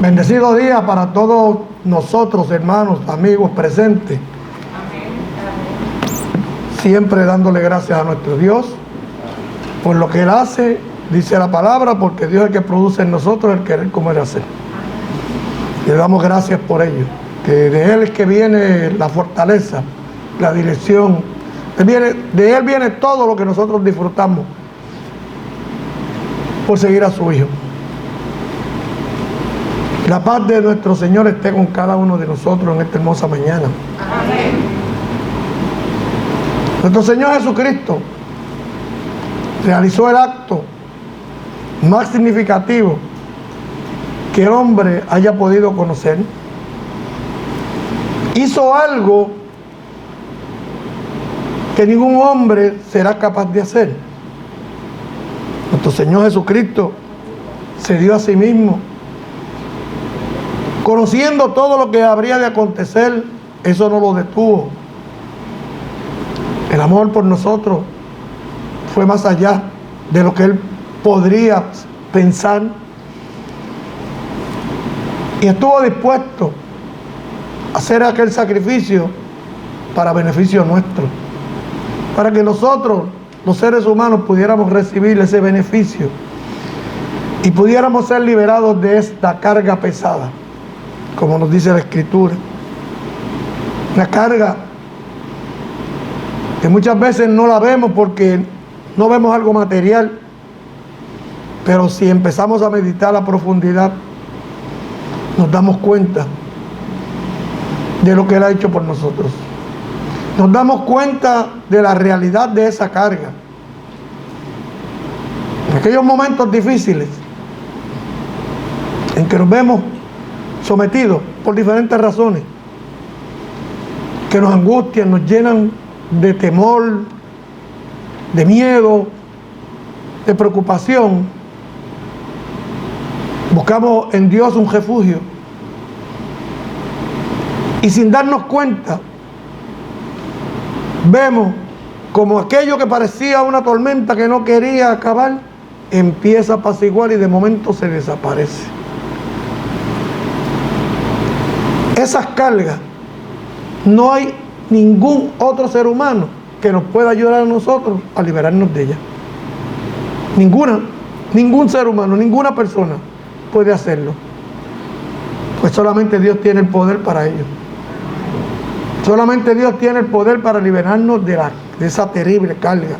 Bendecido día para todos nosotros, hermanos, amigos presentes. Siempre dándole gracias a nuestro Dios por lo que Él hace, dice la palabra, porque Dios es el que produce en nosotros el querer como Él hacer. Le damos gracias por ello, que de Él es que viene la fortaleza, la dirección. De Él viene todo lo que nosotros disfrutamos por seguir a su Hijo. La paz de nuestro Señor esté con cada uno de nosotros en esta hermosa mañana. Amén. Nuestro Señor Jesucristo realizó el acto más significativo que el hombre haya podido conocer. Hizo algo que ningún hombre será capaz de hacer. Nuestro Señor Jesucristo se dio a sí mismo. Conociendo todo lo que habría de acontecer, eso no lo detuvo. El amor por nosotros fue más allá de lo que Él podría pensar. Y estuvo dispuesto a hacer aquel sacrificio para beneficio nuestro. Para que nosotros, los seres humanos, pudiéramos recibir ese beneficio. Y pudiéramos ser liberados de esta carga pesada. Como nos dice la Escritura, una carga que muchas veces no la vemos porque no vemos algo material, pero si empezamos a meditar a profundidad, nos damos cuenta de lo que Él ha hecho por nosotros. Nos damos cuenta de la realidad de esa carga. En aquellos momentos difíciles en que nos vemos sometidos por diferentes razones que nos angustian, nos llenan de temor, de miedo, de preocupación. Buscamos en Dios un refugio y sin darnos cuenta vemos como aquello que parecía una tormenta que no quería acabar empieza a apaciguar y de momento se desaparece. Esas cargas, no hay ningún otro ser humano que nos pueda ayudar a nosotros a liberarnos de ellas. Ningún ser humano, ninguna persona puede hacerlo. Pues solamente Dios tiene el poder para ello. Solamente Dios tiene el poder para liberarnos de esa terrible carga.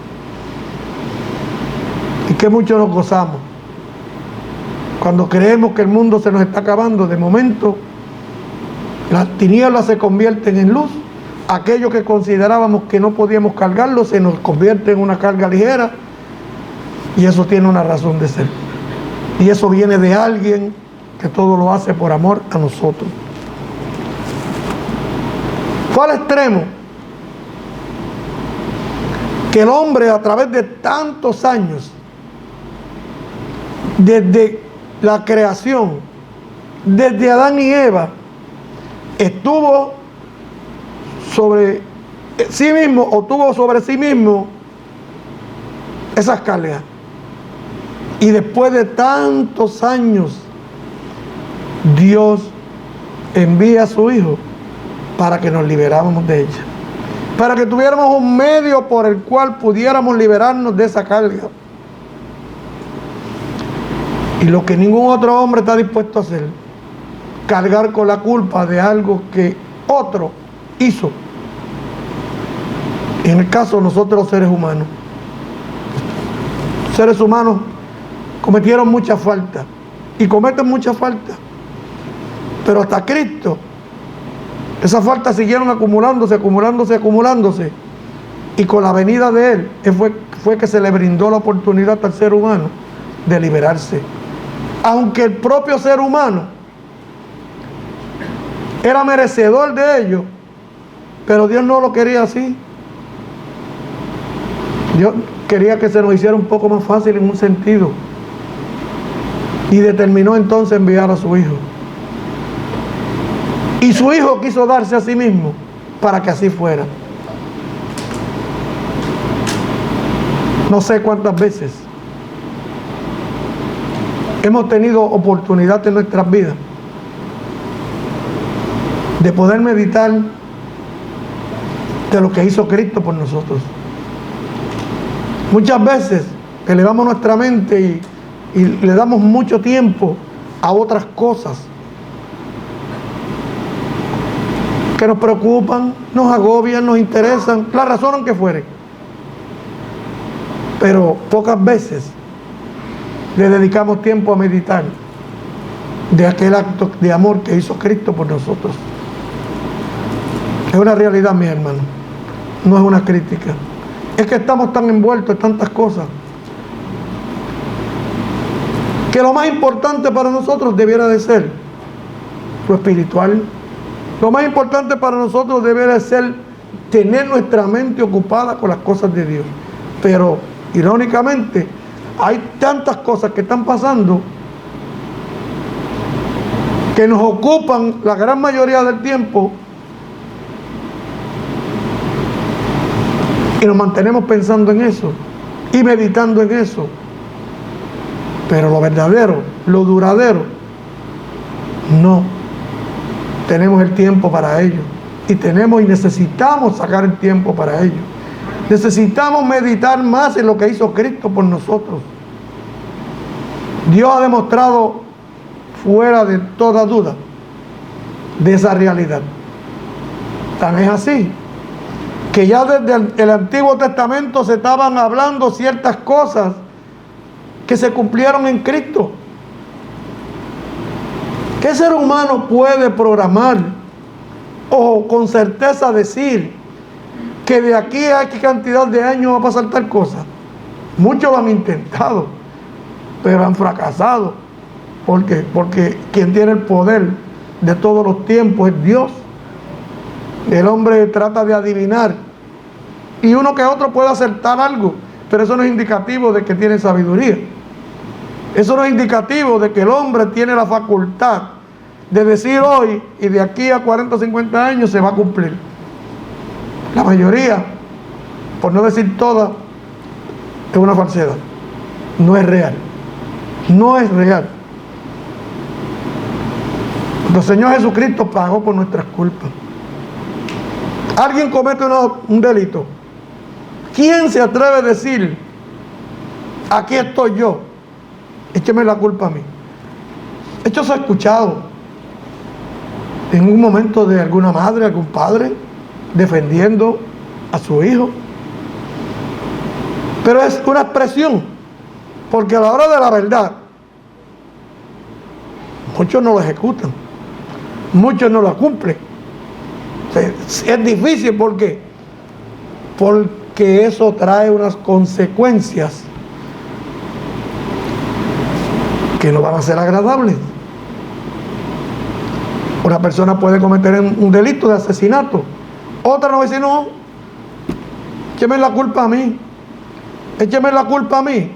Y que mucho nos gozamos. Cuando creemos que el mundo se nos está acabando, de momento las tinieblas se convierten en luz. Aquello que considerábamos que no podíamos cargarlo se nos convierte en una carga ligera. Y eso tiene una razón de ser. Y eso viene de alguien que todo lo hace por amor a nosotros. Fue al extremo que el hombre, a través de tantos años, desde la creación, desde Adán y Eva, estuvo sobre sí mismo o tuvo sobre sí mismo esas cargas. Y después de tantos años, Dios envía a su Hijo para que nos liberáramos de ella. Para que tuviéramos un medio por el cual pudiéramos liberarnos de esa carga. Y lo que ningún otro hombre está dispuesto a hacer, cargar con la culpa de algo que otro hizo. En el caso de nosotros los seres humanos. Los seres humanos cometieron muchas faltas y cometen muchas faltas. Pero hasta Cristo, esas faltas siguieron acumulándose. Y con la venida de Él, fue que se le brindó la oportunidad al ser humano de liberarse. Aunque el propio ser humano era merecedor de ello, pero Dios no lo quería así. Dios quería que se nos hiciera un poco más fácil en un sentido, y determinó entonces enviar a su Hijo. Y su Hijo quiso darse a sí mismo para que así fuera. No sé cuántas veces hemos tenido oportunidad en nuestras vidas de poder meditar de lo que hizo Cristo por nosotros. Muchas veces elevamos nuestra mente y le damos mucho tiempo a otras cosas que nos preocupan, nos agobian, nos interesan, la razón que fuere. Pero pocas veces le dedicamos tiempo a meditar de aquel acto de amor que hizo Cristo por nosotros. Es una realidad, mis hermanos, no es una crítica. Es que estamos tan envueltos en tantas cosas que lo más importante para nosotros debiera de ser lo espiritual. Lo más importante para nosotros debiera de ser tener nuestra mente ocupada con las cosas de Dios. Pero irónicamente hay tantas cosas que están pasando que nos ocupan la gran mayoría del tiempo y nos mantenemos pensando en eso y meditando en eso. Pero lo verdadero, lo duradero, no tenemos el tiempo para ello. Y tenemos y necesitamos sacar el tiempo para ello. Necesitamos meditar más en lo que hizo Cristo por nosotros. Dios ha demostrado fuera de toda duda de esa realidad. Tan es así que ya desde el Antiguo Testamento se estaban hablando ciertas cosas que se cumplieron en Cristo. ¿Qué ser humano puede programar o con certeza decir que de aquí a qué cantidad de años va a pasar tal cosa? Muchos lo han intentado, pero han fracasado. ¿Por qué? Porque quien tiene el poder de todos los tiempos es Dios. El hombre trata de adivinar y uno que otro puede acertar algo, pero eso no es indicativo de que tiene sabiduría. Eso no es indicativo de que el hombre tiene la facultad de decir hoy y de aquí a 40 o 50 años se va a cumplir. La mayoría, por no decir toda, es una falsedad. No es real. No es real. El Señor Jesucristo pagó por nuestras culpas. Alguien comete un delito. ¿Quién se atreve a decir, aquí estoy yo, écheme la culpa a mí? Esto se ha escuchado en un momento de alguna madre, algún padre defendiendo a su hijo, pero es una expresión, porque a la hora de la verdad muchos no lo ejecutan, muchos no lo cumplen. Es difícil porque eso trae unas consecuencias que no van a ser agradables. Una persona puede cometer un delito de asesinato, otra no dice, no, écheme la culpa a mí, écheme la culpa a mí,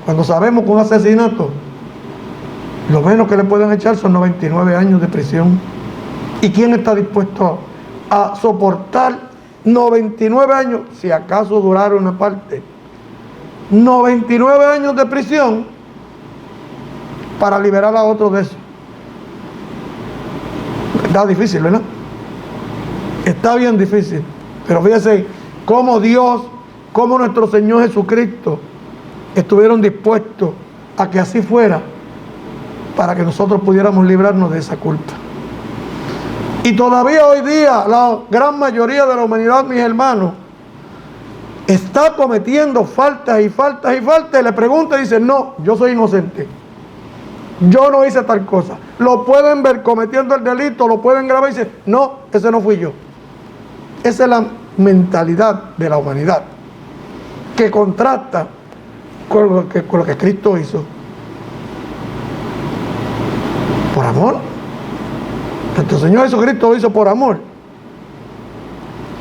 cuando sabemos que un asesinato lo menos que le pueden echar son 99 años de prisión. ¿Y quién está dispuesto a soportar 99 años, si acaso durara una parte, 99 años de prisión para liberar a otro de eso? Está difícil, ¿verdad? Está bien difícil. Pero fíjense cómo Dios, cómo nuestro Señor Jesucristo estuvieron dispuestos a que así fuera para que nosotros pudiéramos librarnos de esa culpa. Y todavía hoy día la gran mayoría de la humanidad, mis hermanos, está cometiendo faltas y faltas y faltas, y le pregunta y dice, no, yo soy inocente, yo no hice tal cosa. Lo pueden ver cometiendo el delito, lo pueden grabar y dicen, no, ese no fui yo. Esa es la mentalidad de la humanidad, que contrasta con lo que Cristo hizo. Por amor. Nuestro Señor Jesucristo lo hizo por amor.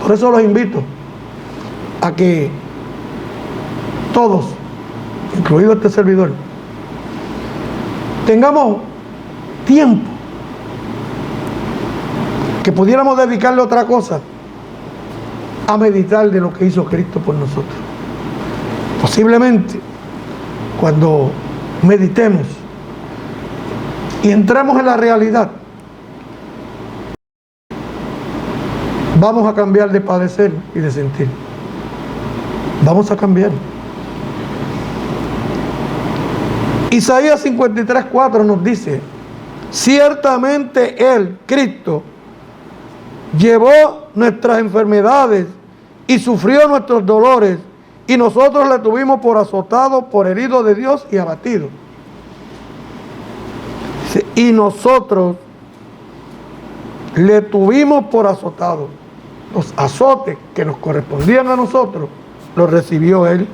Por eso los invito a que todos, incluido este servidor, tengamos tiempo que pudiéramos dedicarle a otra cosa, a meditar de lo que hizo Cristo por nosotros. Posiblemente cuando meditemos y entremos en la realidad, Vamos a cambiar de padecer y de sentir. Vamos a cambiar. Isaías 53:4 nos dice: ciertamente Él, Cristo, llevó nuestras enfermedades y sufrió nuestros dolores, y nosotros le tuvimos por azotado, por herido de Dios y abatido. Y nosotros le tuvimos por azotado. Los azotes que nos correspondían a nosotros los recibió Él.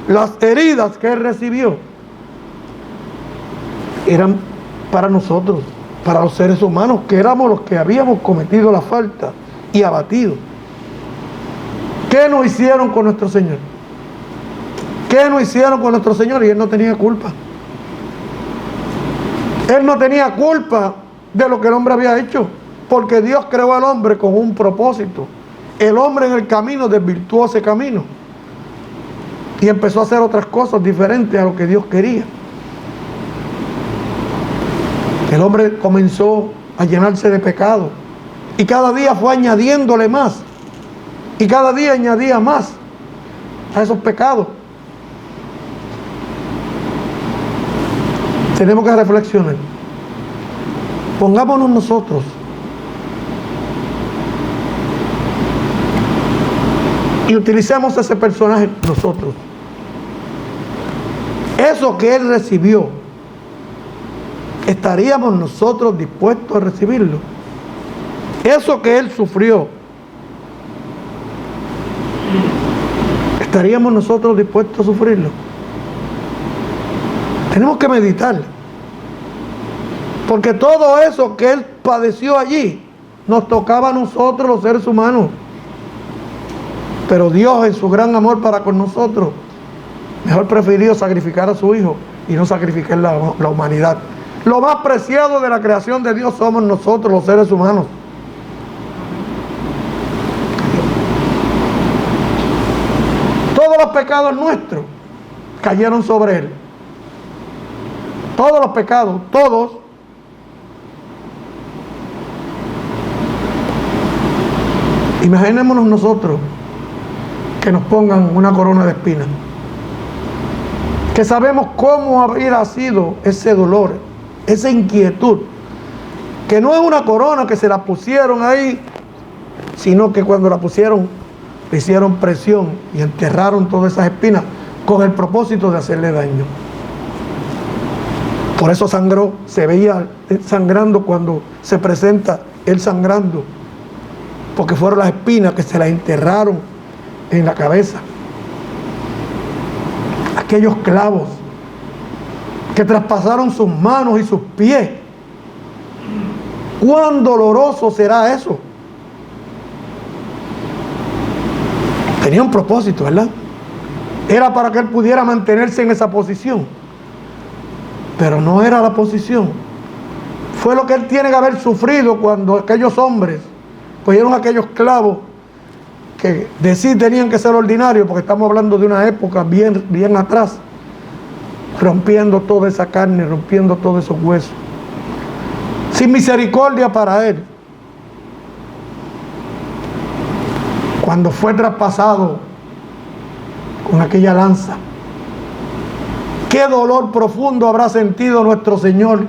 Las heridas que Él recibió eran para nosotros, para los seres humanos, que éramos los que habíamos cometido la falta y abatido. ¿Qué nos hicieron con nuestro Señor? ¿Qué nos hicieron con nuestro Señor? Y Él no tenía culpa. Él no tenía culpa de lo que el hombre había hecho, porque Dios creó al hombre con un propósito. El hombre en el camino desvirtuó ese camino y empezó a hacer otras cosas diferentes a lo que Dios quería. El hombre comenzó a llenarse de pecado y cada día fue añadiéndole más, y cada día añadía más a esos pecados. Tenemos que reflexionar. Pongámonos nosotros y utilicemos ese personaje nosotros. Eso que Él recibió, ¿estaríamos nosotros dispuestos a recibirlo? Eso que Él sufrió, ¿estaríamos nosotros dispuestos a sufrirlo? Tenemos que meditar, porque todo eso que Él padeció allí nos tocaba a nosotros, los seres humanos. Pero Dios, en su gran amor para con nosotros, mejor prefirió sacrificar a su Hijo y no sacrificar la humanidad. Lo más preciado de la creación de Dios somos nosotros, los seres humanos. Todos los pecados nuestros cayeron sobre Él. Todos los pecados, todos. Imaginémonos nosotros que nos pongan una corona de espinas, que sabemos cómo hubiera sido ese dolor, esa inquietud, que no es una corona que se la pusieron ahí, sino que cuando la pusieron, le hicieron presión y enterraron todas esas espinas con el propósito de hacerle daño. Por eso sangró, se veía sangrando cuando se presenta Él sangrando, porque fueron las espinas que se las enterraron en la cabeza. Aquellos clavos que traspasaron sus manos y sus pies. ¿Cuán doloroso será eso? Tenía un propósito, ¿verdad? Era para que Él pudiera mantenerse en esa posición. Pero no era la posición. Fue lo que Él tiene que haber sufrido cuando aquellos hombres cogieron aquellos clavos que de sí tenían que ser ordinarios, porque estamos hablando de una época bien atrás, rompiendo toda esa carne, rompiendo todos esos huesos, sin misericordia para Él. Cuando fue traspasado con aquella lanza, qué dolor profundo habrá sentido nuestro Señor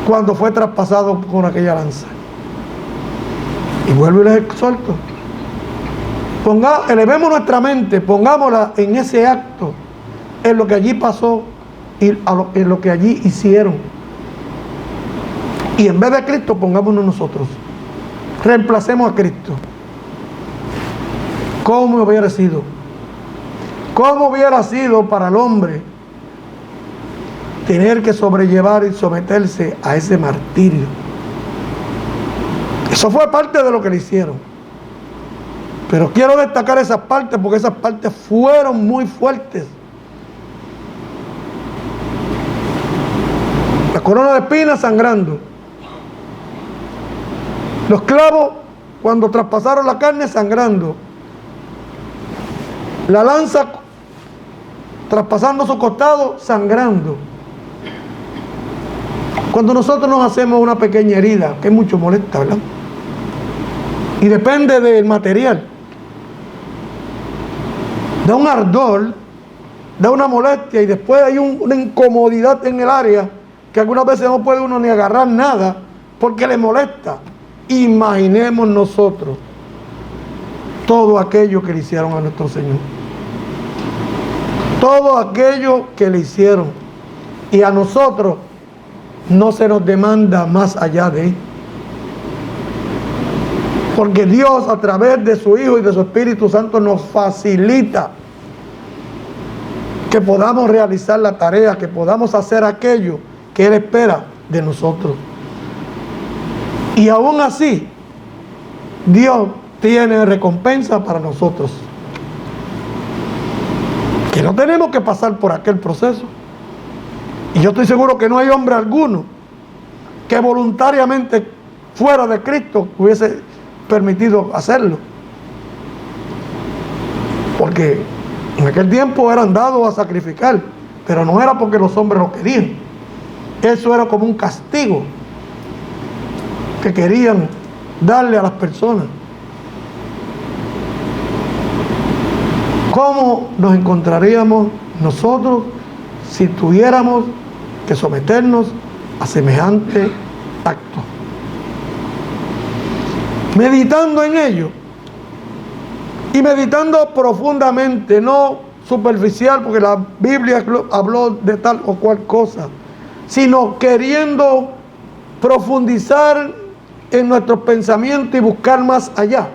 cuando fue traspasado con aquella lanza. Y vuelvo y les exhorto, elevemos nuestra mente, pongámosla en ese acto, en lo que allí pasó y en lo que allí hicieron. Y en vez de Cristo, pongámonos nosotros. Reemplacemos a Cristo. ¿Cómo hubiera sido? ¿Cómo hubiera sido para el hombre tener que sobrellevar y someterse a ese martirio? Eso fue parte de lo que le hicieron. Pero quiero destacar esas partes porque esas partes fueron muy fuertes. La corona de espinas sangrando. Los clavos cuando traspasaron la carne sangrando. La lanza traspasando su costado sangrando. Cuando nosotros nos hacemos una pequeña herida, que es mucho molesta, ¿verdad? Y depende del material. Da un ardor, da una molestia y después hay una incomodidad en el área que algunas veces no puede uno ni agarrar nada porque le molesta. Imaginemos nosotros todo aquello que le hicieron a nuestro Señor. Todo aquello que le hicieron. Y a nosotros no se nos demanda más allá de él. Porque Dios a través de su Hijo y de su Espíritu Santo nos facilita que podamos realizar la tarea, que podamos hacer aquello que Él espera de nosotros. Y aún así, Dios tiene recompensa para nosotros. Que no tenemos que pasar por aquel proceso. Y yo estoy seguro que no hay hombre alguno que voluntariamente fuera de Cristo hubiese permitido hacerlo. Porque en aquel tiempo eran dados a sacrificar, pero no era porque los hombres lo querían. Eso era como un castigo que querían darle a las personas. ¿Cómo nos encontraríamos nosotros si tuviéramos que someternos a semejante acto? Meditando en ello y meditando profundamente, no superficial porque la Biblia habló de tal o cual cosa, sino queriendo profundizar en nuestros pensamientos y buscar más allá.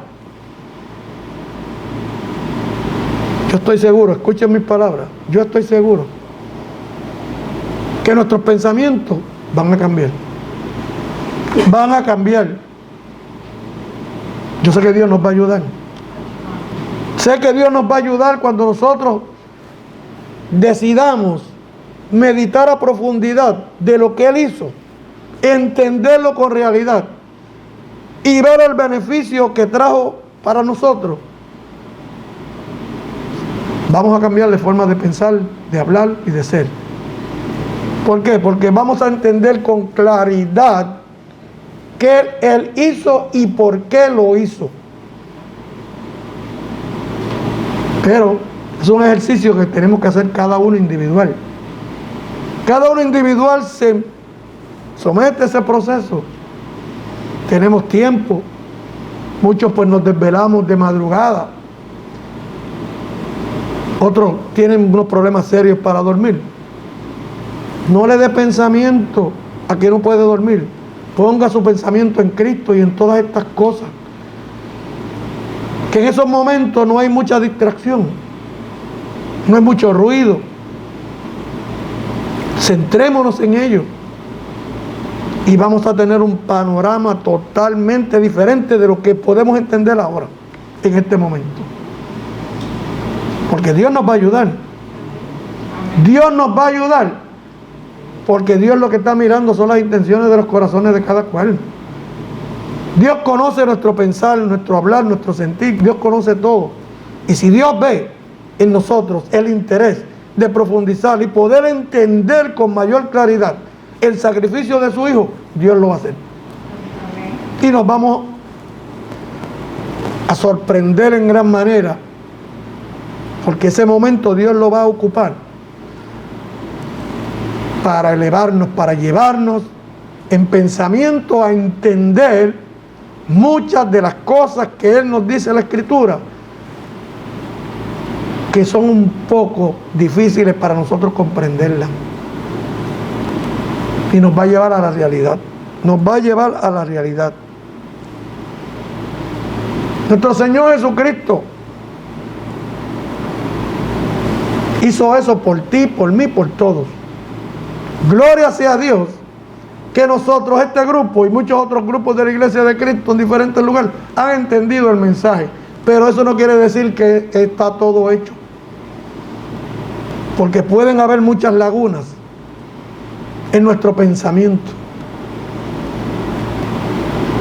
Yo estoy seguro, escuchen mis palabras, yo estoy seguro que nuestros pensamientos van a cambiar. Van a cambiar. Yo sé que Dios nos va a ayudar. Sé que Dios nos va a ayudar cuando nosotros decidamos meditar a profundidad de lo que Él hizo, entenderlo con realidad y ver el beneficio que trajo para nosotros. Vamos a cambiar de forma de pensar, de hablar y de ser. ¿Por qué? Porque vamos a entender con claridad qué Él hizo y por qué lo hizo. Pero es un ejercicio que tenemos que hacer cada uno individual. Cada uno individual se somete a ese proceso. Tenemos tiempo. Muchos pues nos desvelamos de madrugada. Otros tienen unos problemas serios para dormir. No le dé pensamiento a que no puede dormir. Ponga su pensamiento en Cristo y en todas estas cosas. Que en esos momentos no hay mucha distracción. No hay mucho ruido. Centrémonos en ello. Y vamos a tener un panorama totalmente diferente de lo que podemos entender ahora, en este momento. Porque Dios nos va a ayudar. Dios nos va a ayudar. Porque Dios lo que está mirando son las intenciones de los corazones de cada cual. Dios conoce nuestro pensar, nuestro hablar, nuestro sentir. Dios conoce todo. Y si Dios ve en nosotros el interés de profundizar y poder entender con mayor claridad el sacrificio de su Hijo, Dios lo va a hacer. Y nos vamos a sorprender en gran manera, porque ese momento Dios lo va a ocupar para elevarnos, para llevarnos en pensamiento a entender muchas de las cosas que Él nos dice en la Escritura, que son un poco difíciles para nosotros comprenderlas. Y nos va a llevar a la realidad. Nos va a llevar a la realidad. Nuestro Señor Jesucristo hizo eso por ti, por mí, por todos. Gloria sea a Dios que nosotros, este grupo y muchos otros grupos de la Iglesia de Cristo en diferentes lugares, han entendido el mensaje. Pero eso no quiere decir que está todo hecho. Porque pueden haber muchas lagunas en nuestro pensamiento.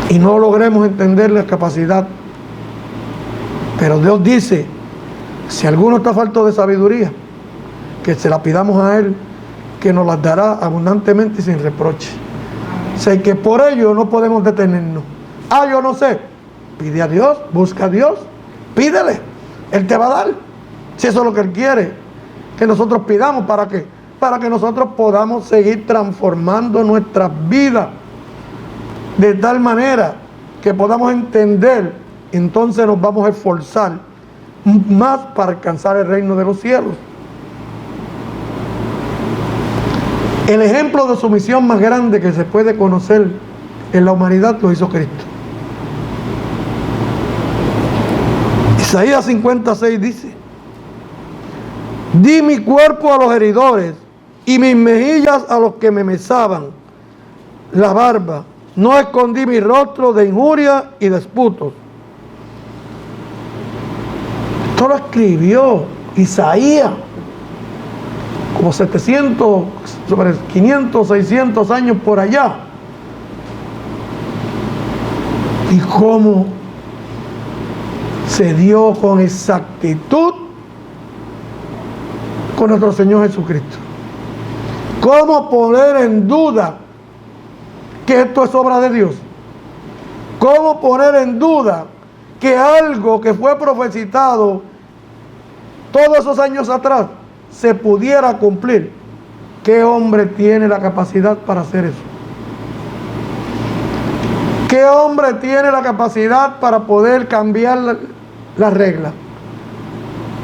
Y no logremos entender la capacidad. Pero Dios dice, si alguno está falto de sabiduría, que se la pidamos a Él, que nos las dará abundantemente y sin reproche. Sé que por ello no podemos detenernos. Yo no sé, pide a Dios, busca a Dios, pídele, Él te va a dar. Si eso es lo que Él quiere, que nosotros pidamos, ¿para qué? Para que nosotros podamos seguir transformando nuestras vidas de tal manera que podamos entender, entonces nos vamos a esforzar más para alcanzar el reino de los cielos. El ejemplo de sumisión más grande que se puede conocer en la humanidad lo hizo Cristo. Isaías 56 dice: di mi cuerpo a los heridores y mis mejillas a los que me mesaban la barba. No escondí mi rostro de injuria y disputos. Esto lo escribió Isaías como 700, sobre 500, 600 años por allá. Y cómo se dio con exactitud con nuestro Señor Jesucristo. Cómo poner en duda que esto es obra de Dios. Cómo poner en duda que algo que fue profetizado todos esos años atrás se pudiera cumplir. ¿Qué hombre tiene la capacidad para hacer eso? ¿Qué hombre tiene la capacidad para poder cambiar la regla,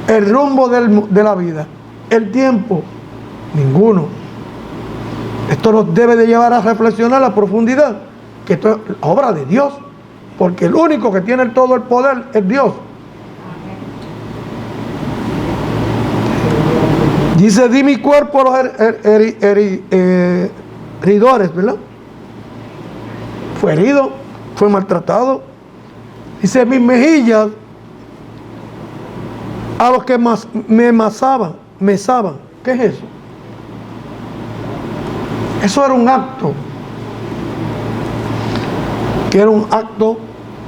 el rumbo de la vida, el tiempo? Ninguno. Esto nos debe de llevar a reflexionar a profundidad, que esto es obra de Dios, porque el único que tiene todo el poder es Dios. Dice: di mi cuerpo a los heridores, ¿verdad? Fue herido, fue maltratado. Dice: mis mejillas a los que me mesaban. ¿Qué es eso? Eso era un acto, que era un acto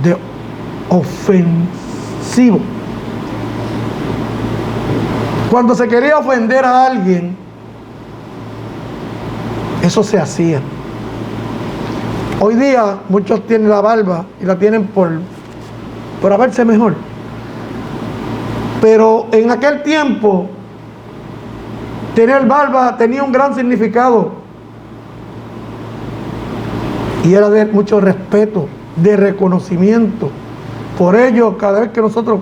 de ofensivo. Cuando se quería ofender a alguien, eso se hacía. Hoy día muchos tienen la barba y la tienen por verse mejor. Pero en aquel tiempo, tener barba tenía un gran significado. Y era de mucho respeto, de reconocimiento. Por ello, cada vez que nosotros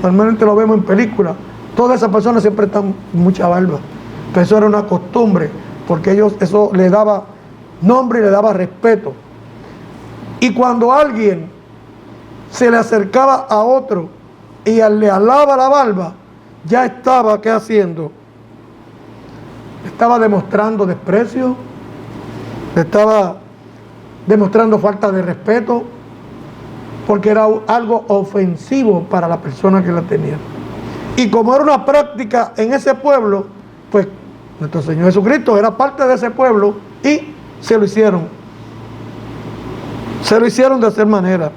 normalmente lo vemos en películas, todas esas personas siempre están con mucha barba. Pero eso era una costumbre, porque eso le daba nombre y le daba respeto. Y cuando alguien se le acercaba a otro y le alaba la barba, ya estaba, ¿qué haciendo? Estaba demostrando desprecio, estaba demostrando falta de respeto, porque era algo ofensivo para la persona que la tenía. Y como era una práctica en ese pueblo, pues nuestro Señor Jesucristo era parte de ese pueblo y se lo hicieron. Se lo hicieron de esa manera.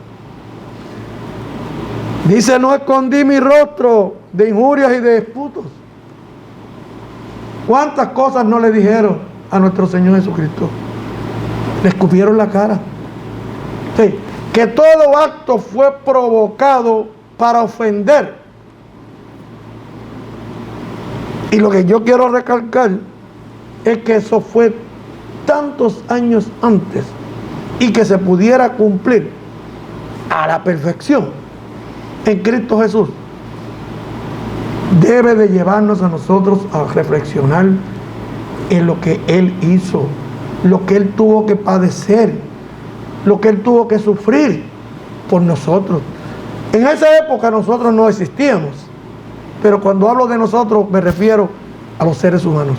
Dice: no escondí mi rostro de injurias y de disputos. ¿Cuántas cosas no le dijeron a nuestro Señor Jesucristo? Le escupieron la cara. Sí, que todo acto fue provocado para ofender. Y lo que yo quiero recalcar es que eso fue tantos años antes y que se pudiera cumplir a la perfección en Cristo Jesús. Debe de llevarnos a nosotros a reflexionar en lo que Él hizo, lo que Él tuvo que padecer, lo que Él tuvo que sufrir por nosotros. En esa época nosotros no existíamos, pero cuando hablo de nosotros me refiero a los seres humanos.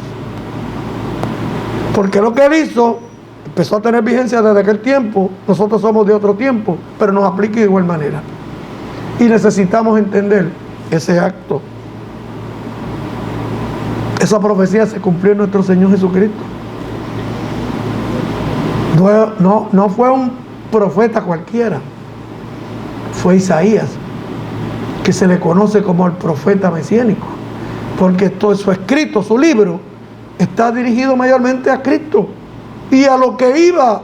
Porque lo que Él hizo empezó a tener vigencia desde aquel tiempo. Nosotros somos de otro tiempo, pero nos aplica de igual manera. Y necesitamos entender ese acto. Esa profecía se cumplió en nuestro Señor Jesucristo. No fue un profeta cualquiera. Fue Isaías, que se le conoce como el profeta mesiánico, porque todo su escrito, su libro, está dirigido mayormente a Cristo y a lo que iba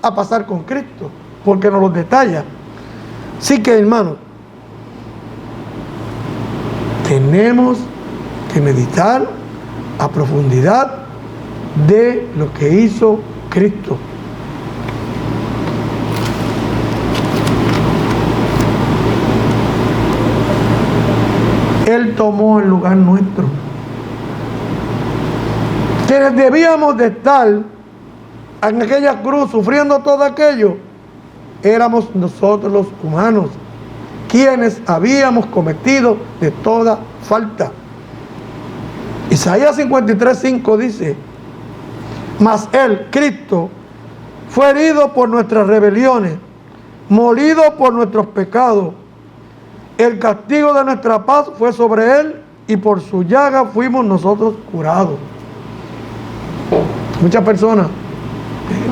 a pasar con Cristo, porque nos lo detalla. Así que, hermanos, tenemos que meditar a profundidad de lo que hizo Cristo. Él tomó el lugar nuestro. Quienes debíamos de estar en aquella cruz sufriendo todo aquello, éramos nosotros los humanos, quienes habíamos cometido de toda falta. Isaías 53:5 dice: mas él, Cristo, fue herido por nuestras rebeliones, molido por nuestros pecados. El castigo de nuestra paz fue sobre él, y por su llaga fuimos nosotros curados. Muchas personas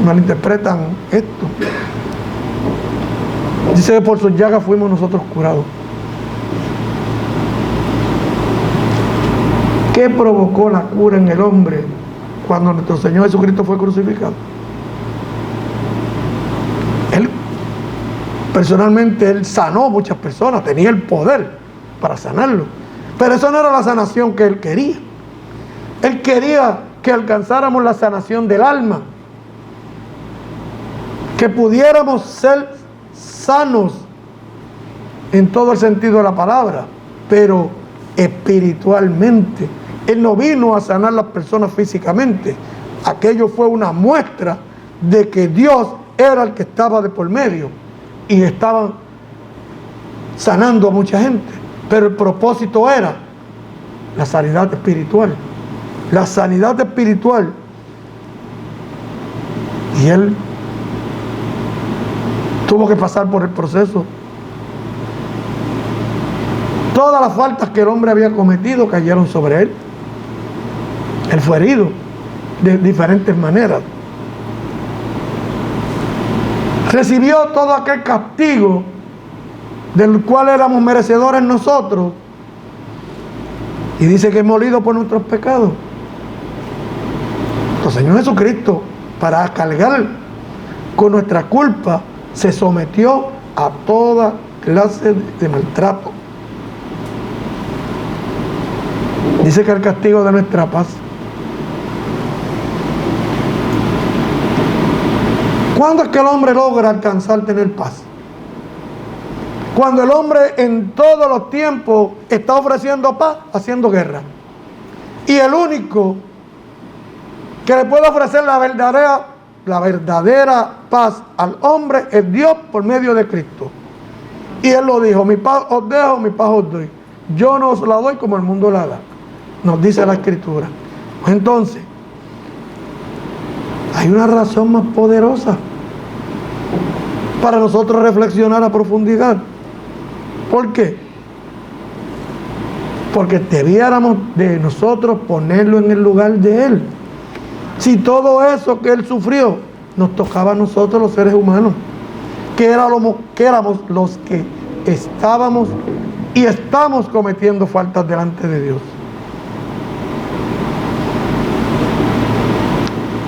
malinterpretan esto. Dice que por sus llagas fuimos nosotros curados. ¿Qué provocó la cura en el hombre cuando nuestro Señor Jesucristo fue crucificado? Él, personalmente, Él sanó muchas personas, tenía el poder para sanarlo. Pero eso no era la sanación que Él quería. Él quería que alcanzáramos la sanación del alma, que pudiéramos ser sanos en todo el sentido de la palabra, pero espiritualmente. Él no vino a sanar a las personas físicamente. Aquello fue una muestra de que Dios era el que estaba de por medio y estaban sanando a mucha gente, pero el propósito era la sanidad espiritual. La sanidad espiritual. Y Él tuvo que pasar por el proceso. Todas las faltas que el hombre había cometido cayeron sobre Él. Él fue herido de diferentes maneras. Recibió todo aquel castigo del cual éramos merecedores nosotros. Y dice que es molido por nuestros pecados. El Señor Jesucristo, para cargar con nuestra culpa, se sometió a toda clase de maltrato. Dice que el castigo de nuestra paz. ¿Cuándo es que el hombre logra alcanzar tener paz? Cuando el hombre en todos los tiempos está ofreciendo paz, haciendo guerra. Y el único que le puede ofrecer la verdadera paz al hombre es Dios por medio de Cristo. Y Él lo dijo: mi paz os dejo, mi paz os doy. Yo no os la doy como el mundo la da. Nos dice la Escritura. Entonces, hay una razón más poderosa para nosotros reflexionar a profundidad. ¿Por qué? Porque debiéramos de nosotros ponerlo en el lugar de Él. Si todo eso que Él sufrió nos tocaba a nosotros los seres humanos, que éramos los que estábamos y estamos cometiendo faltas delante de Dios.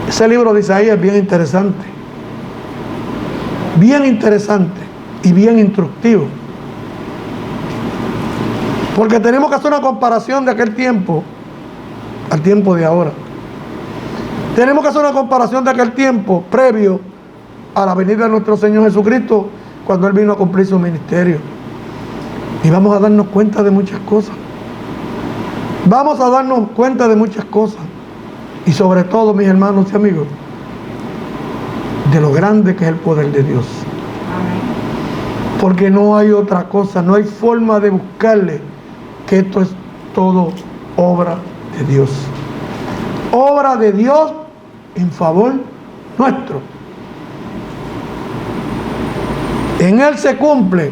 Ese libro de Isaías es bien interesante y bien instructivo, porque tenemos que hacer una comparación de aquel tiempo al tiempo de ahora. Tenemos que hacer una comparación de aquel tiempo previo a la venida de nuestro Señor Jesucristo, cuando Él vino a cumplir su ministerio. Y vamos a darnos cuenta de muchas cosas. Vamos a darnos cuenta de muchas cosas. Y sobre todo, mis hermanos y amigos, de lo grande que es el poder de Dios. Porque no hay otra cosa, no hay forma de buscarle, que esto es todo obra de Dios. Obra de Dios en favor nuestro. En Él se cumple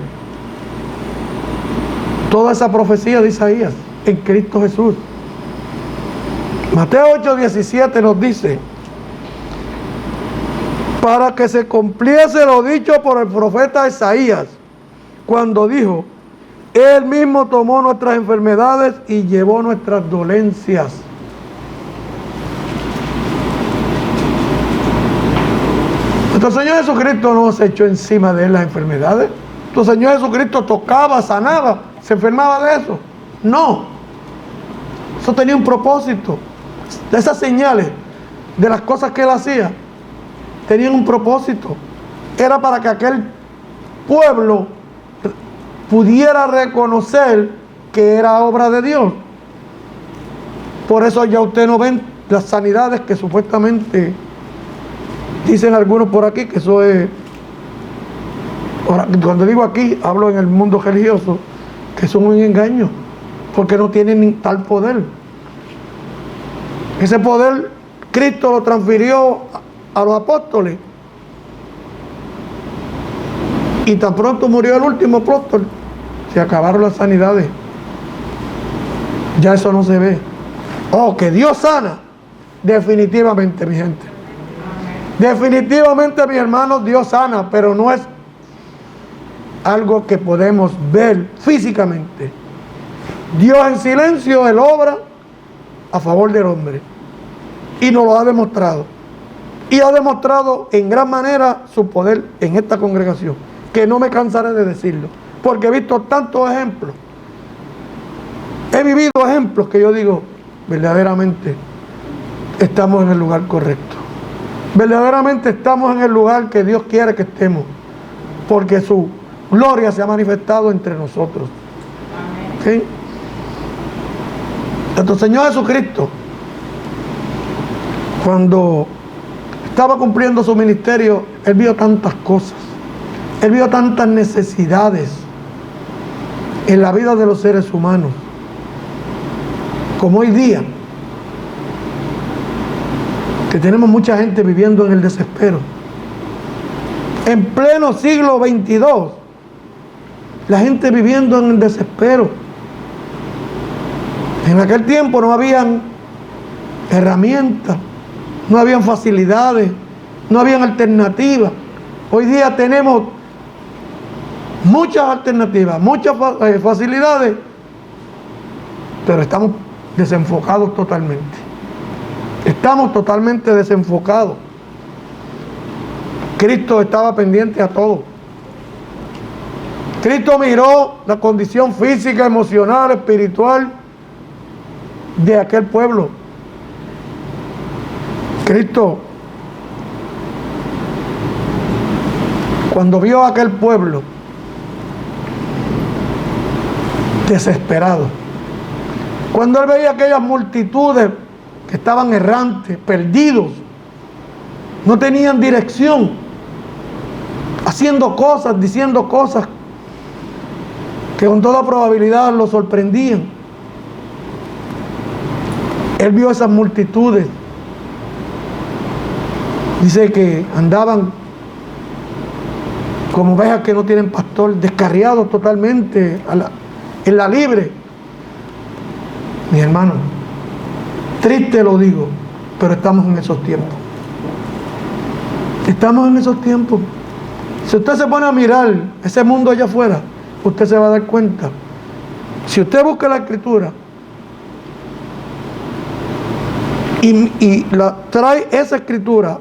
toda esa profecía de Isaías, en Cristo Jesús. Mateo 8:17 nos dice: para que se cumpliese lo dicho por el profeta Isaías, cuando dijo: Él mismo tomó nuestras enfermedades y llevó nuestras dolencias. Nuestro Señor Jesucristo no se echó encima de Él las enfermedades. Tu Señor Jesucristo tocaba, sanaba, se enfermaba de eso. No. Eso tenía un propósito. De esas señales, de las cosas que Él hacía, tenían un propósito. Era para que aquel pueblo pudiera reconocer que era obra de Dios. Por eso ya usted no ven las sanidades que supuestamente dicen algunos por aquí que eso es, cuando digo aquí, hablo en el mundo religioso, que son un engaño, porque no tienen ni tal poder. Ese poder Cristo lo transfirió a los apóstoles, y tan pronto murió el último apóstol, se acabaron las sanidades. Ya eso no se ve. Oh, que Dios sana. Definitivamente, mi gente. Definitivamente, mis hermanos, Dios sana, pero no es algo que podemos ver físicamente. Dios en silencio, Él obra a favor del hombre. Y nos lo ha demostrado. Y ha demostrado en gran manera su poder en esta congregación, que no me cansaré de decirlo, porque he visto tantos ejemplos. He vivido ejemplos que yo digo, verdaderamente estamos en el lugar correcto. Verdaderamente estamos en el lugar que Dios quiere que estemos, porque su gloria se ha manifestado entre nosotros. ¿Sí? Nuestro Señor Jesucristo, cuando estaba cumpliendo su ministerio, Él vio tantas cosas. Él vio tantas necesidades en la vida de los seres humanos, como hoy día, que tenemos mucha gente viviendo en el desespero. En pleno siglo XXII, la gente viviendo en el desespero. En aquel tiempo no habían herramientas, no habían facilidades, no habían alternativas. Hoy día tenemos muchas alternativas, muchas facilidades, pero estamos desenfocados totalmente. Estamos totalmente desenfocados. Cristo estaba pendiente a todo. Cristo miró la condición física, emocional, espiritual de aquel pueblo. Cristo, cuando vio a aquel pueblo desesperado, cuando Él veía aquellas multitudes que estaban errantes, perdidos, no tenían dirección, haciendo cosas, diciendo cosas que con toda probabilidad lo sorprendían. Él vio esas multitudes. Dice que andaban como ovejas que no tienen pastor, descarriados totalmente en la libre. Mi hermano, triste lo digo, pero estamos en esos tiempos. Estamos en esos tiempos. Si usted se pone a mirar ese mundo allá afuera, usted se va a dar cuenta. Si usted busca la Escritura y trae esa Escritura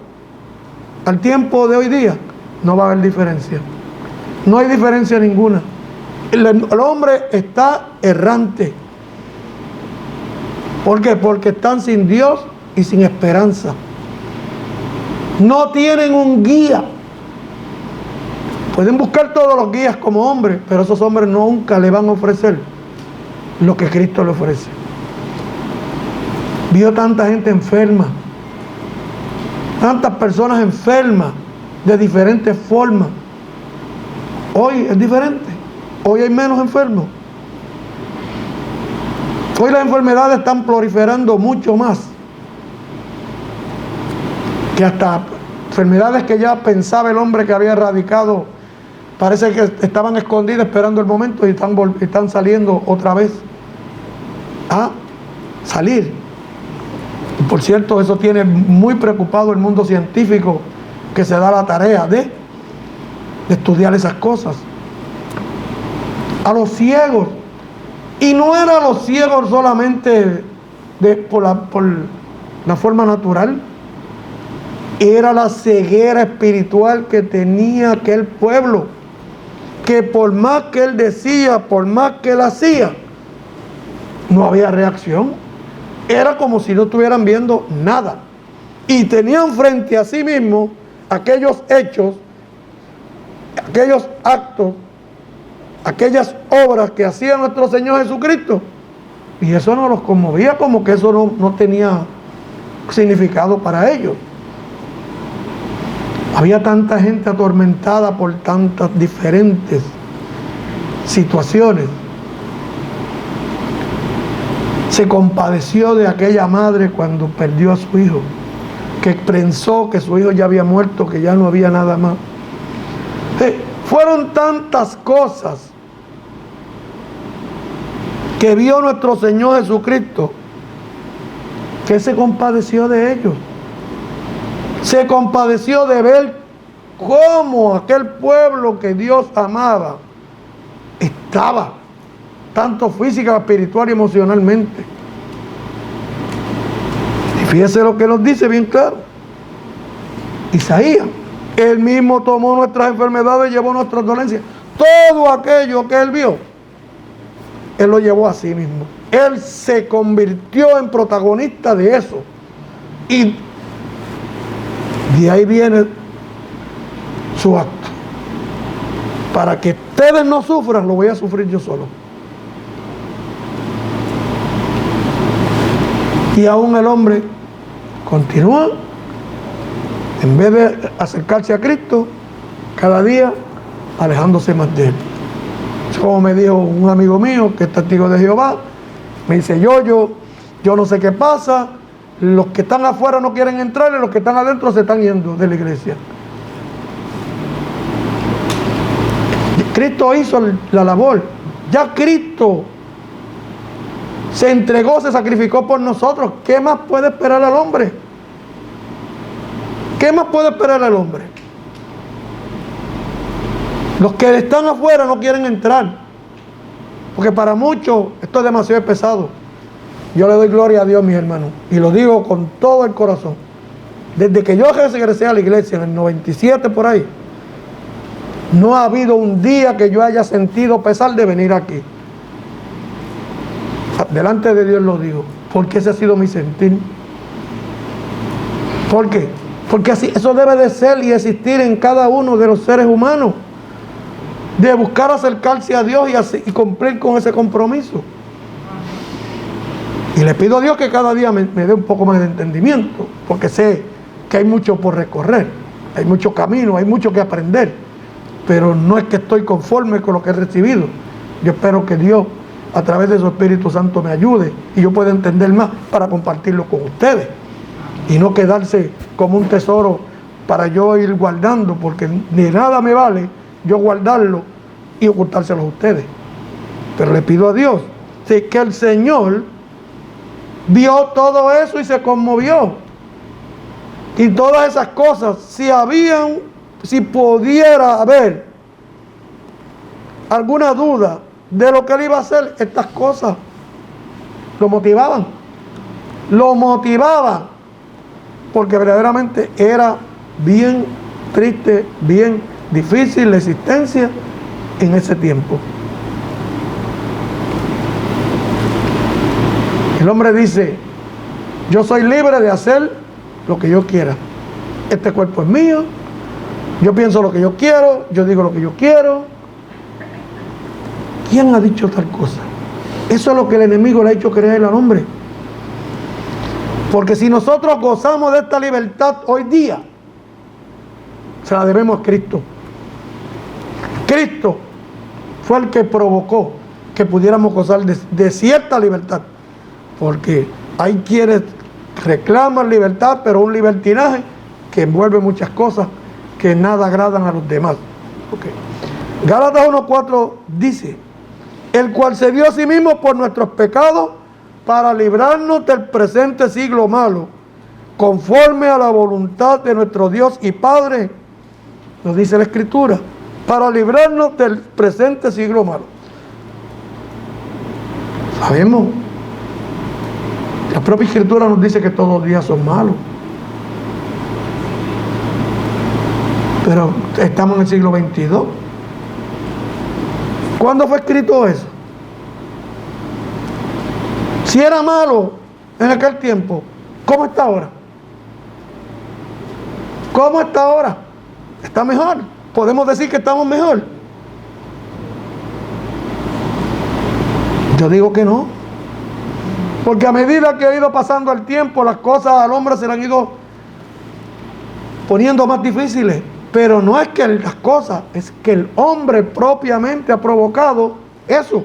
al tiempo de hoy día, no va a haber diferencia. No hay diferencia ninguna. El hombre está errante. ¿Por qué? Porque están sin Dios y sin esperanza. No tienen un guía. Pueden buscar todos los guías como hombres, pero esos hombres nunca le van a ofrecer lo que Cristo le ofrece. Vio tanta gente enferma, tantas personas enfermas de diferentes formas. Hoy es diferente. Hoy hay menos enfermos. Hoy las enfermedades están proliferando mucho más, que hasta enfermedades que ya pensaba el hombre que había erradicado, parece que estaban escondidas esperando el momento y están saliendo otra vez a salir. Y por cierto, eso tiene muy preocupado el mundo científico, que se da la tarea de estudiar esas cosas. A los ciegos. Y no eran los ciegos solamente por la forma natural. Era la ceguera espiritual que tenía aquel pueblo, que por más que él decía, por más que él hacía, no había reacción. Era como si no estuvieran viendo nada. Y tenían frente a sí mismos aquellos hechos, aquellos actos, aquellas obras que hacía nuestro Señor Jesucristo. Y eso no los conmovía, como que eso no tenía significado para ellos. Había tanta gente atormentada por tantas diferentes situaciones. Se compadeció de aquella madre cuando perdió a su hijo, que pensó que su hijo ya había muerto, que ya no había nada más. Fueron tantas cosas que vio nuestro Señor Jesucristo, que se compadeció de ellos. Se compadeció de ver cómo aquel pueblo que Dios amaba estaba, tanto física, espiritual y emocionalmente. Y fíjese lo que nos dice bien claro. Isaías, él mismo tomó nuestras enfermedades, llevó nuestras dolencias. Todo aquello que él vio, él lo llevó a sí mismo. Él se convirtió en protagonista de eso. Y de ahí viene su acto. Para que ustedes no sufran, lo voy a sufrir yo solo. Y aún el hombre continúa, en vez de acercarse a Cristo, cada día alejándose más de él. Como me dijo un amigo mío que es testigo de Jehová, me dice, yo no sé qué pasa, los que están afuera no quieren entrar y los que están adentro se están yendo de la iglesia. Cristo hizo la labor, ya Cristo se entregó, se sacrificó por nosotros. ¿Qué más puede esperar al hombre? ¿Qué más puede esperar al hombre? Los que están afuera no quieren entrar, porque para muchos esto es demasiado pesado. Yo le doy gloria a Dios, mis hermanos, y lo digo con todo el corazón. Desde que yo regresé a la iglesia en el 97 por ahí, no ha habido un día que yo haya sentido pesar de venir aquí. Delante de Dios lo digo, porque ese ha sido mi sentir. ¿Por qué? Porque así, eso debe de ser y existir en cada uno de los seres humanos, de buscar acercarse a Dios y cumplir con ese compromiso. Y le pido a Dios que cada día me dé un poco más de entendimiento, porque sé que hay mucho por recorrer, hay mucho camino, hay mucho que aprender, pero no es que estoy conforme con lo que he recibido. Yo espero que Dios, a través de su Espíritu Santo, me ayude y yo pueda entender más para compartirlo con ustedes y no quedarse como un tesoro para yo ir guardando, porque de nada me vale yo guardarlo y ocultárselo a ustedes. Pero le pido a Dios, sí, que el Señor vio todo eso y se conmovió. Y todas esas cosas, si pudiera haber alguna duda de lo que él iba a hacer, estas cosas lo motivaban. Porque verdaderamente era bien triste, bien difícil la existencia en ese tiempo. El hombre dice, yo soy libre de hacer lo que yo quiera. Este cuerpo es mío, yo pienso lo que yo quiero, yo digo lo que yo quiero. ¿Quién ha dicho tal cosa? Eso es lo que el enemigo le ha hecho creer al hombre. Porque si nosotros gozamos de esta libertad hoy día, se la debemos a Cristo. Cristo fue el que provocó que pudiéramos gozar de cierta libertad. Porque hay quienes reclaman libertad, pero un libertinaje que envuelve muchas cosas que nada agradan a los demás. Okay. Gálatas 1:4 dice, el cual se dio a sí mismo por nuestros pecados para librarnos del presente siglo malo, conforme a la voluntad de nuestro Dios y Padre, nos dice la Escritura, para librarnos del presente siglo malo. Sabemos, la propia Escritura nos dice que todos los días son malos, pero estamos en el siglo 22. ¿Cuándo fue escrito eso? Si era malo en aquel tiempo, ¿cómo está ahora? ¿Cómo está ahora? ¿Está mejor? ¿Podemos decir que estamos mejor? Yo digo que no. Porque a medida que ha ido pasando el tiempo, las cosas al hombre se le han ido poniendo más difíciles. Pero no es que las cosas, es que el hombre propiamente ha provocado eso.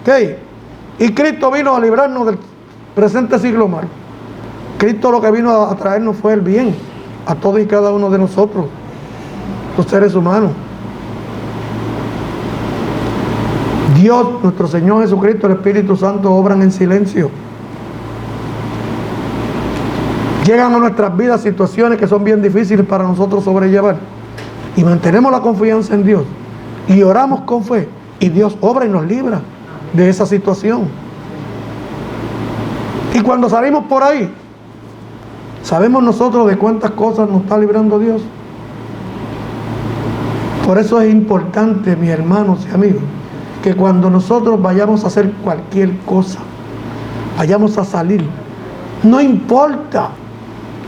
¿Ok? Y Cristo vino a librarnos del presente siglo mal. Cristo lo que vino a traernos fue el bien a todos y cada uno de nosotros, los seres humanos. Dios, nuestro Señor Jesucristo, el Espíritu Santo obran en silencio. Llegan a nuestras vidas situaciones que son bien difíciles para nosotros sobrellevar. Y mantenemos la confianza en Dios. Y oramos con fe. Y Dios obra y nos libra de esa situación. Y cuando salimos por ahí, ¿sabemos nosotros de cuántas cosas nos está librando Dios? Por eso es importante, mis hermanos y amigos, que cuando nosotros vayamos a hacer cualquier cosa, vayamos a salir, no importa,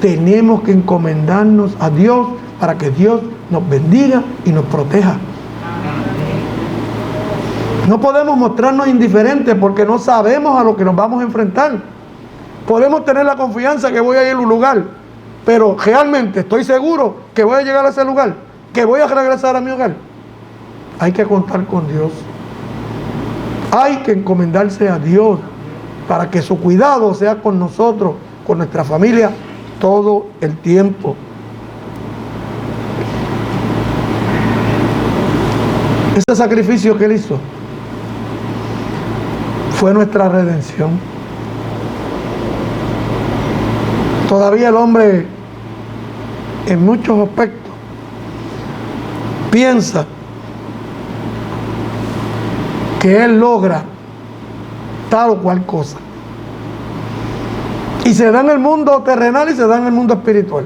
tenemos que encomendarnos a Dios para que Dios nos bendiga y nos proteja. No podemos mostrarnos indiferentes porque no sabemos a lo que nos vamos a enfrentar. Podemos tener la confianza que voy a ir a un lugar, pero realmente estoy seguro que voy a llegar a ese lugar, que voy a regresar a mi hogar. Hay que contar con Dios. Hay que encomendarse a Dios para que su cuidado sea con nosotros, con nuestra familia, todo el tiempo. Ese sacrificio que Él hizo fue nuestra redención. Todavía el hombre, en muchos aspectos, piensa que él logra tal o cual cosa. Y se da en el mundo terrenal y se da en el mundo espiritual.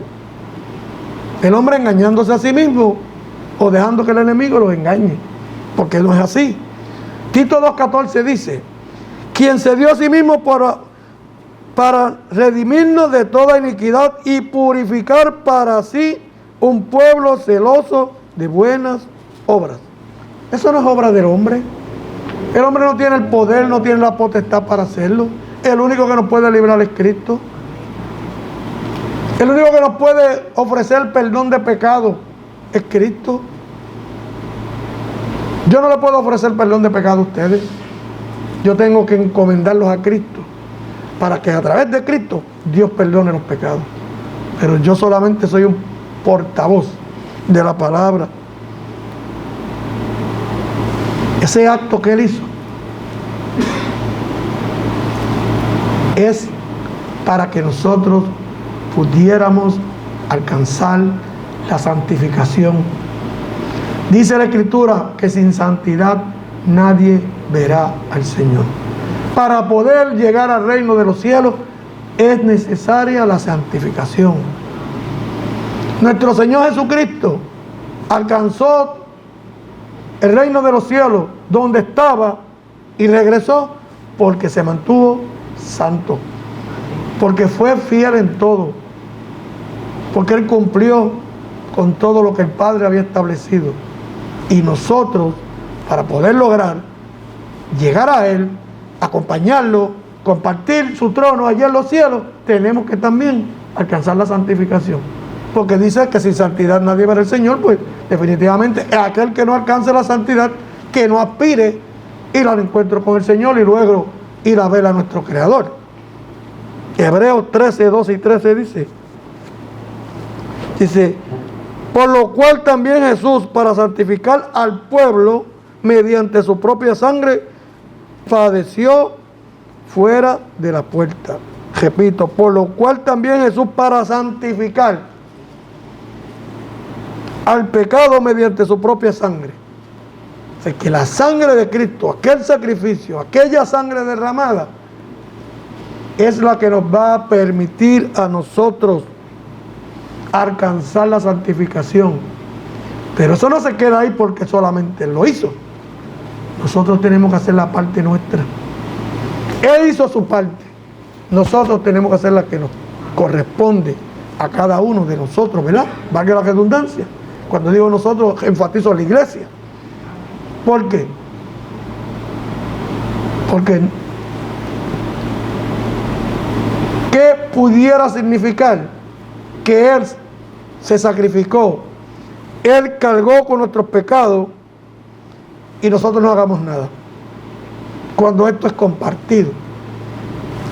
El hombre engañándose a sí mismo o dejando que el enemigo lo engañe. Porque no es así. Tito 2:14 dice: quien se dio a sí mismo para redimirnos de toda iniquidad y purificar para sí un pueblo celoso de buenas obras. Eso no es obra del hombre. El hombre no tiene el poder, no tiene la potestad para hacerlo. El único que nos puede librar es Cristo. El único que nos puede ofrecer perdón de pecado es Cristo. Yo no le puedo ofrecer perdón de pecado a ustedes. Yo tengo que encomendarlos a Cristo para que a través de Cristo Dios perdone los pecados. Pero yo solamente soy un portavoz de la palabra. Ese acto que Él hizo es para que nosotros pudiéramos alcanzar la santificación. Dice la Escritura que sin santidad nadie verá al Señor. Para poder llegar al reino de los cielos es necesaria la santificación. Nuestro Señor Jesucristo alcanzó el reino de los cielos donde estaba y regresó porque se mantuvo santo, porque fue fiel en todo, porque Él cumplió con todo lo que el Padre había establecido. Y nosotros, para poder lograr llegar a Él, acompañarlo, compartir su trono allá en los cielos, tenemos que también alcanzar la santificación. Porque dice que sin santidad nadie verá al Señor. Pues definitivamente aquel que no alcance la santidad, que no aspire ir al encuentro con el Señor y luego ir a ver a nuestro Creador. Hebreos 13, 12 y 13 dice, por lo cual también Jesús, para santificar al pueblo mediante su propia sangre, padeció fuera de la puerta. Repito, por lo cual también Jesús, para santificar al pecado mediante su propia sangre. O sea, que la sangre de Cristo, aquel sacrificio, aquella sangre derramada, es la que nos va a permitir a nosotros alcanzar la santificación. Pero eso no se queda ahí porque solamente Él lo hizo. nosotros tenemos que hacer la parte nuestra. Él hizo su parte. Nosotros tenemos que hacer la que nos corresponde a cada uno de nosotros, ¿verdad? Valga la redundancia. Cuando digo nosotros, enfatizo a la iglesia. ¿Por qué? Porque ¿qué pudiera significar que Él se sacrificó? Él cargó con nuestros pecados y nosotros no hagamos nada. Cuando esto es compartido.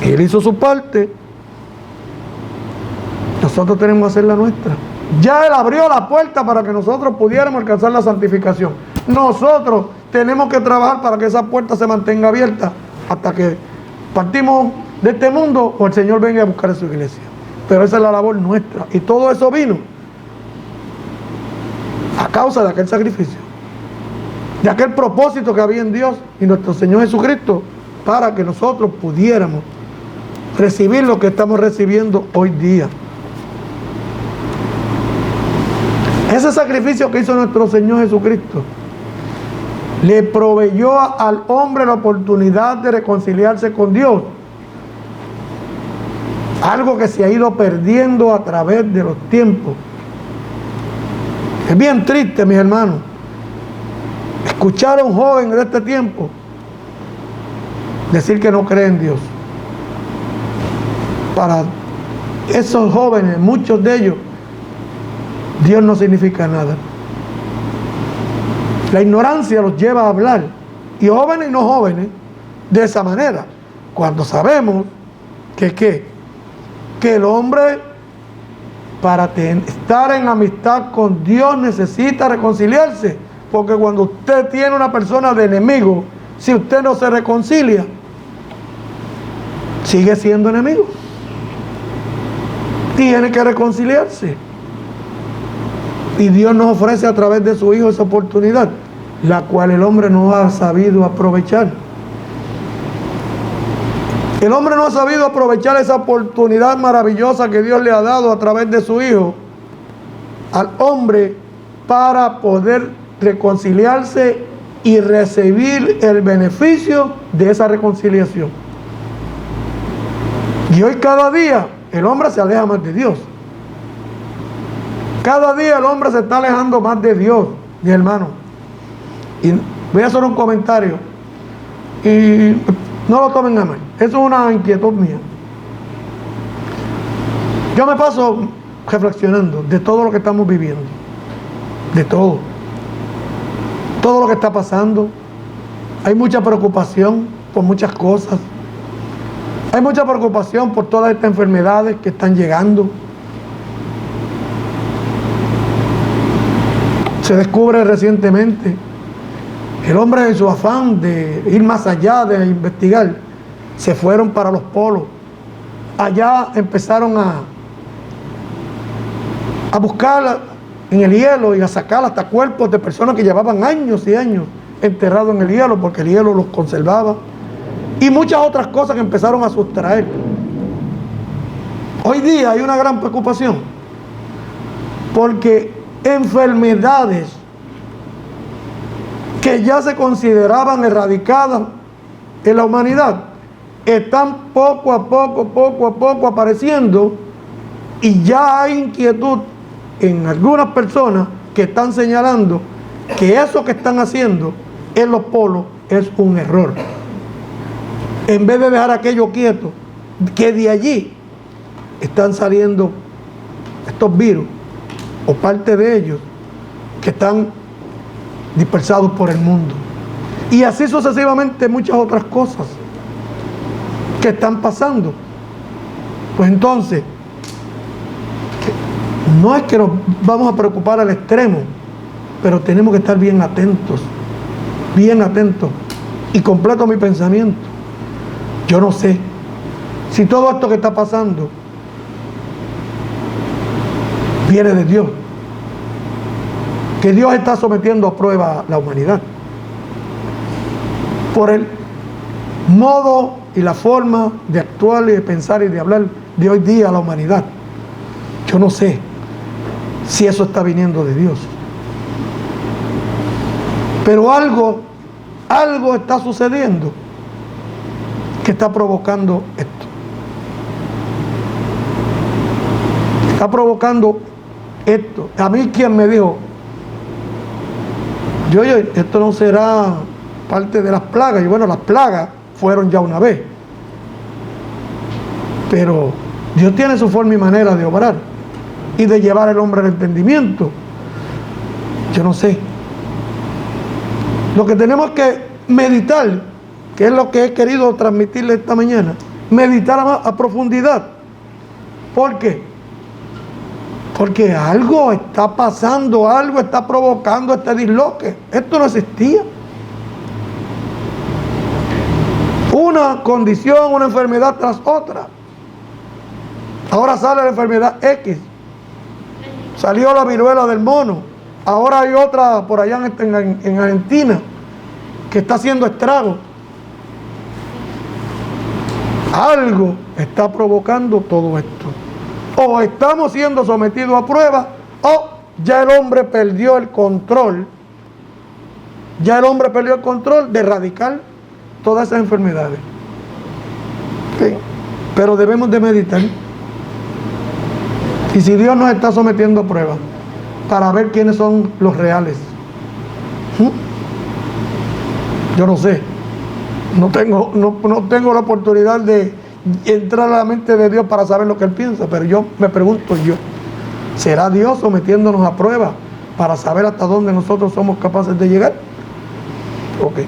Él hizo su parte, nosotros tenemos que hacer la nuestra. Ya Él abrió la puerta para que nosotros pudiéramos alcanzar la santificación. Nosotros tenemos que trabajar para que esa puerta se mantenga abierta hasta que partimos de este mundo o el Señor venga a buscar a su iglesia. Pero esa es la labor nuestra. Y todo eso vino a causa de aquel sacrificio, de aquel propósito que había en Dios y nuestro Señor Jesucristo, para que nosotros pudiéramos recibir lo que estamos recibiendo hoy día. Ese sacrificio que hizo nuestro Señor Jesucristo le proveyó al hombre la oportunidad de reconciliarse con Dios. Algo que se ha ido perdiendo a través de los tiempos. Es bien triste, mis hermanos, escuchar a un joven de este tiempo decir que no cree en Dios. Para esos jóvenes, muchos de ellos, Dios no significa nada. La ignorancia los lleva a hablar, y jóvenes y no jóvenes, de esa manera, cuando sabemos que el hombre, para estar en amistad con Dios, necesita reconciliarse, porque cuando usted tiene una persona de enemigo, si usted no se reconcilia, sigue siendo enemigo. Tiene que reconciliarse. Y Dios nos ofrece a través de su Hijo esa oportunidad, la cual el hombre no ha sabido aprovechar. El hombre no ha sabido aprovechar esa oportunidad maravillosa que Dios le ha dado a través de su Hijo al hombre para poder reconciliarse y recibir el beneficio de esa reconciliación. Y hoy cada día el hombre se aleja más de Dios. Cada día el hombre se está alejando más de Dios, mi hermano. Y voy a hacer un comentario y no lo tomen a mal. Eso es una inquietud mía. Yo me paso reflexionando de todo lo que estamos viviendo. De todo. Todo lo que está pasando. Hay mucha preocupación por muchas cosas. Hay mucha preocupación por todas estas enfermedades que están llegando. Se descubre recientemente, el hombre en su afán de ir más allá, de investigar, se fueron para los polos. Allá empezaron a buscar en el hielo y a sacar hasta cuerpos de personas que llevaban años y años enterrados en el hielo, porque el hielo los conservaba. Y muchas otras cosas que empezaron a sustraer. Hoy día hay una gran preocupación, porque enfermedades que ya se consideraban erradicadas en la humanidad están poco a poco apareciendo, y ya hay inquietud en algunas personas que están señalando que eso que están haciendo en los polos es un error. En vez de dejar aquello quieto, que de allí están saliendo estos virus, o parte de ellos, que están dispersados por el mundo. Y así sucesivamente muchas otras cosas que están pasando. Pues entonces, no es que nos vamos a preocupar al extremo, pero tenemos que estar bien atentos. Y completo mi pensamiento. Yo no sé si todo esto que está pasando viene de Dios, que Dios está sometiendo a prueba a la humanidad por el modo y la forma de actuar y de pensar y de hablar de hoy día a la humanidad. Yo no sé si eso está viniendo de Dios, pero algo algo está sucediendo que está provocando esto. Está provocando esto. A mí quien me dijo, oye, esto no será parte de las plagas. Y bueno, las plagas fueron ya una vez. Pero Dios tiene su forma y manera de obrar y de llevar al hombre al entendimiento. Yo no sé. Lo que tenemos que meditar, que es lo que he querido transmitirle esta mañana, meditar a profundidad. ¿Por qué? Porque algo está pasando, algo está provocando este disloque. Esto no existía. Una condición, una enfermedad tras otra. Ahora sale la enfermedad X. Salió la viruela del mono. Ahora hay otra por allá en Argentina que está haciendo estragos. Algo está provocando todo esto. O estamos siendo sometidos a prueba, o ya el hombre perdió el control. Ya el hombre perdió el control de erradicar todas esas enfermedades. ¿Sí? Pero debemos de meditar. Y si Dios nos está sometiendo a prueba, para ver quiénes son los reales. Yo no sé. No tengo la oportunidad de entrar a la mente de Dios para saber lo que Él piensa, pero yo me pregunto ¿será Dios sometiéndonos a prueba para saber hasta dónde nosotros somos capaces de llegar? Ok.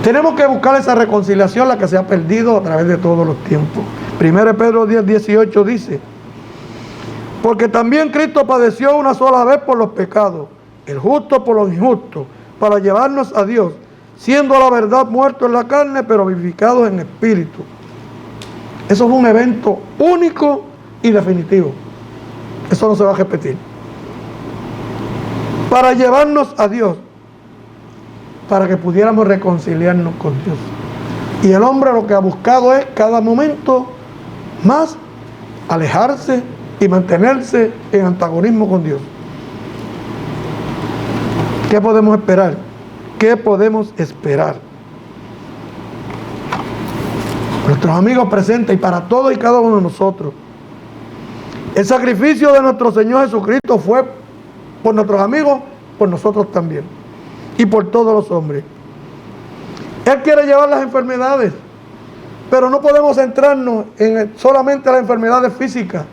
Tenemos que buscar esa reconciliación, la que se ha perdido a través de todos los tiempos. 1 Pedro 10:18 dice: porque también Cristo padeció una sola vez por los pecados, el justo por los injustos, para llevarnos a Dios, siendo a la verdad muerto en la carne, pero vivificado en espíritu. Eso es un evento único y definitivo. Eso no se va a repetir. Para llevarnos a Dios, para que pudiéramos reconciliarnos con Dios. Y el hombre lo que ha buscado es cada momento más alejarse y mantenerse en antagonismo con Dios. ¿Qué podemos esperar? ¿Qué podemos esperar? Nuestros amigos presentes y para todos y cada uno de nosotros. El sacrificio de nuestro Señor Jesucristo fue por nuestros amigos, por nosotros también. Y por todos los hombres. Él quiere llevar las enfermedades, pero no podemos centrarnos en solamente las enfermedades físicas.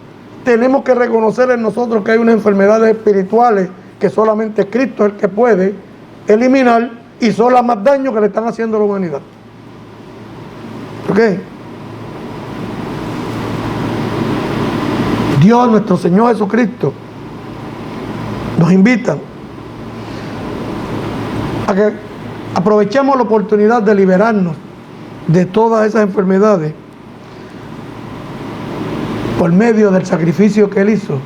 Tenemos que reconocer en nosotros que hay unas enfermedades espirituales que solamente Cristo es el que puede eliminar y son las más daño que le están haciendo a la humanidad. ¿Ok? Dios, nuestro Señor Jesucristo, nos invita a que aprovechemos la oportunidad de liberarnos de todas esas enfermedades por medio del sacrificio que Él hizo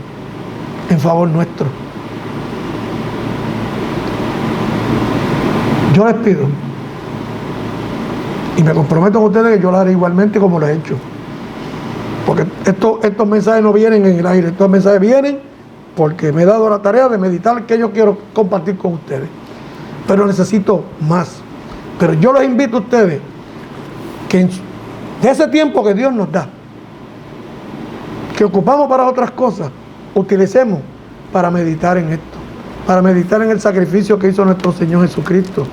en favor nuestro. Yo les pido y me comprometo con ustedes que yo lo haré igualmente como lo he hecho, porque estos mensajes no vienen en el aire. Estos mensajes vienen porque me he dado la tarea de meditar que yo quiero compartir con ustedes, pero necesito más. Pero yo les invito a ustedes que de ese tiempo que Dios nos da, que ocupamos para otras cosas, utilicemos para meditar en esto, para meditar en el sacrificio que hizo nuestro Señor Jesucristo,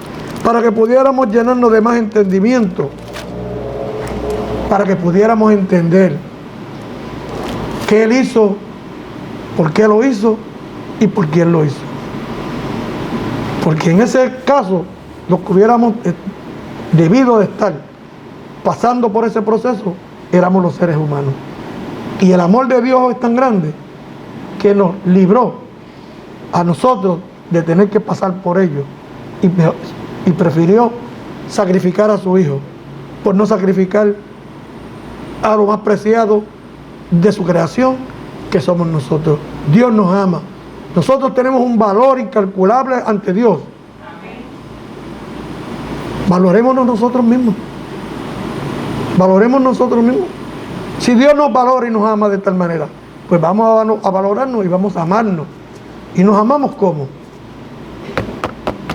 para que pudiéramos llenarnos de más entendimiento, para que pudiéramos entender qué Él hizo, por qué lo hizo y por quién lo hizo. Porque en ese caso, los que hubiéramos debido de estar pasando por ese proceso, éramos los seres humanos. Y el amor de Dios es tan grande que nos libró a nosotros de tener que pasar por ello y prefirió sacrificar a su Hijo por no sacrificar a lo más preciado de su creación, que somos nosotros. Dios nos ama. Nosotros tenemos un valor incalculable ante Dios. Valorémonos nosotros mismos. Valoremos nosotros mismos. Si Dios nos valora y nos ama de tal manera, pues vamos a valorarnos y vamos a amarnos. ¿Y nos amamos cómo?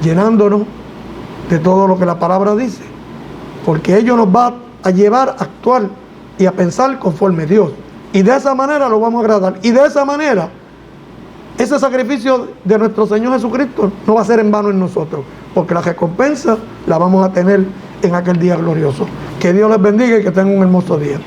Llenándonos de todo lo que la palabra dice, porque ello nos va a llevar a actuar y a pensar conforme a Dios, y de esa manera lo vamos a agradar, y de esa manera ese sacrificio de nuestro Señor Jesucristo no va a ser en vano en nosotros, porque la recompensa la vamos a tener en aquel día glorioso. Que Dios les bendiga y que tengan un hermoso día.